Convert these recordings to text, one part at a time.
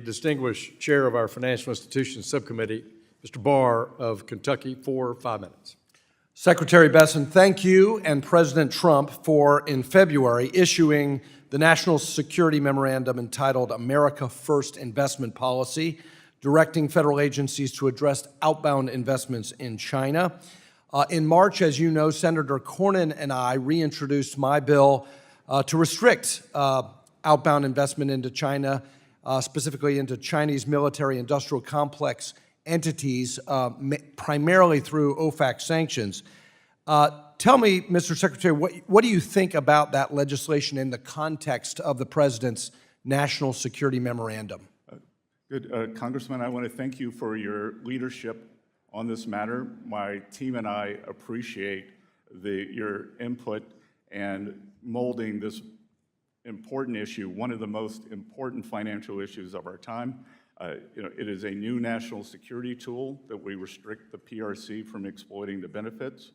distinguished chair of our Financial Institutions Subcommittee, Mr. Barr of Kentucky, for 5 minutes. Secretary Bessent, thank you and President Trump for, in February, issuing the National Security Memorandum entitled America First Investment Policy, directing federal agencies to address outbound investments in China. In March, as you know, Senator Cornyn and I reintroduced my bill to restrict outbound investment into China, specifically into Chinese military-industrial complex entities, primarily through OFAC sanctions. Tell me, Mr. Secretary, what do you think about that legislation in the context of the President's National Security Memorandum? Good. Congressman, I want to thank you for your leadership on this matter. My team and I appreciate your input and molding this important issue, one of the most important financial issues of our time. It is a new national security tool that we restrict the PRC from exploiting the benefits,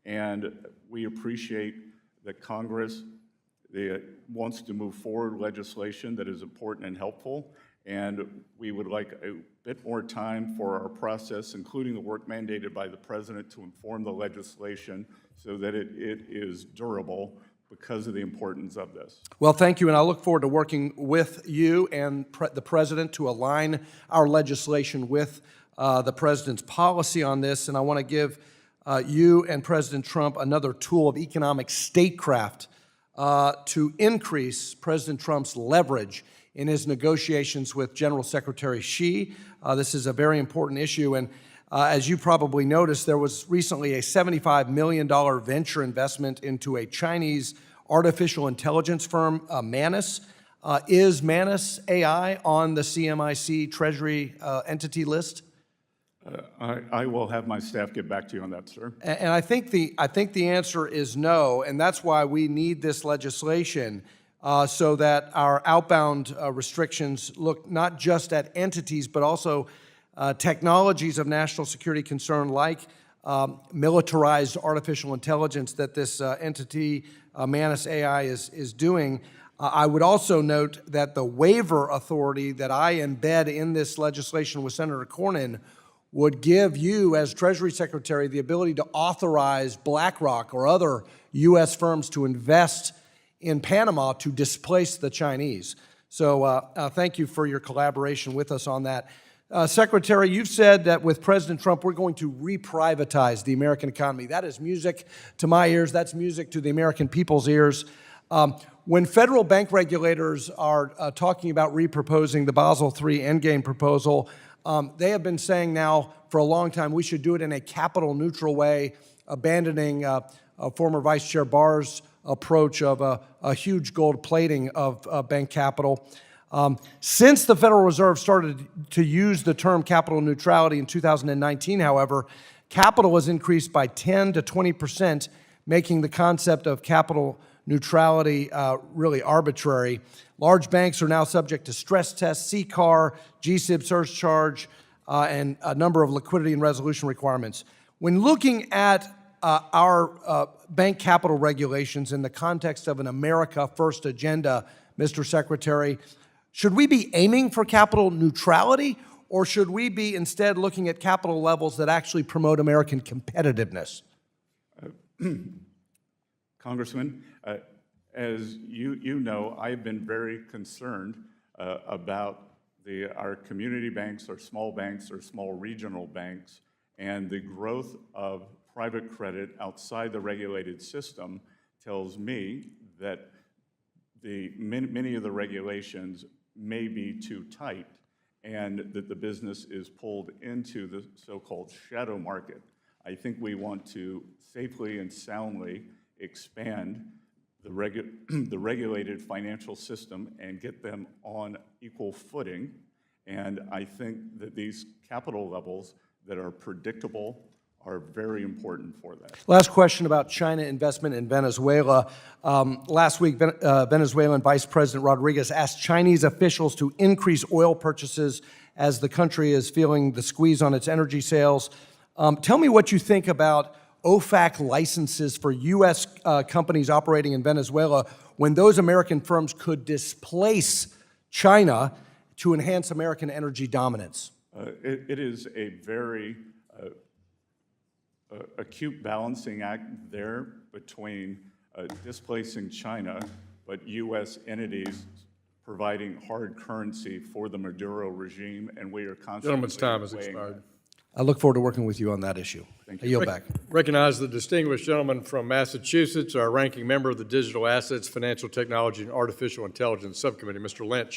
and we appreciate that Congress wants to move forward legislation that is important and helpful, and we would like a bit more time for our process, including the work mandated by the President, to inform the legislation so that it is durable because of the importance of this. Well, thank you, and I look forward to working with you and the President to align our legislation with the President's policy on this, and I want to give you and President Trump another tool of economic statecraft to increase President Trump's leverage in his negotiations with General Secretary Xi. This is a very important issue, and as you probably noticed, there was recently a $75 million venture investment into a Chinese artificial intelligence firm, Manus. Is Manus AI on the CMIC Treasury entity list? I will have my staff get back to you on that, sir. And I think the answer is no, and that's why we need this legislation so that our outbound restrictions look not just at entities, but also technologies of national security concern like militarized artificial intelligence that this entity, Manus AI, is doing. I would also note that the waiver authority that I embed in this legislation with Senator Cornyn would give you, as Treasury Secretary, the ability to authorize BlackRock or other U.S. firms to invest in Panama to displace the Chinese. So thank you for your collaboration with us on that. Secretary, you've said that with President Trump, we're going to reprivatize the American economy. That is music to my ears. That's music to the American people's ears. When federal bank regulators are talking about reproposing the Basel III Endgame proposal, they have been saying now for a long time we should do it in a capital-neutral way, abandoning former Vice Chair Barr's approach of a huge gold plating of bank capital. Since the Federal Reserve started to use the term capital neutrality in 2019, however, capital has increased by 10 to 20%, making the concept of capital neutrality really arbitrary. Large banks are now subject to stress tests, CCAR, GSIB surcharge, and a number of liquidity and resolution requirements. When looking at our bank capital regulations in the context of an America First agenda, Mr. Secretary, should we be aiming for capital neutrality, or should we be instead looking at capital levels that actually promote American competitiveness? Congressman, as you know, I've been very concerned about our community banks, our small regional banks, and the growth of private credit outside the regulated system tells me that many of the regulations may be too tight and that the business is pulled into the so-called shadow market. I think we want to safely and soundly expand the regulated financial system and get them on equal footing. And I think that these capital levels that are predictable are very important for that. Last question about China investment in Venezuela. Last week, Venezuelan Vice President Rodriguez asked Chinese officials to increase oil purchases as the country is feeling the squeeze on its energy sales. Tell me what you think about OFAC licenses for U.S. Companies operating in Venezuela when those American firms could displace China to enhance American energy dominance? It is a very acute balancing act there between displacing China, but U.S. entities providing hard currency for the Maduro regime, and we are constantly Gentleman's time has weighing expired. I look forward to working with you on that issue. I yield back. Recognize the distinguished gentleman from Massachusetts, our ranking member of the Digital Assets, Financial Technology, and Artificial Intelligence Subcommittee, Mr. Lynch.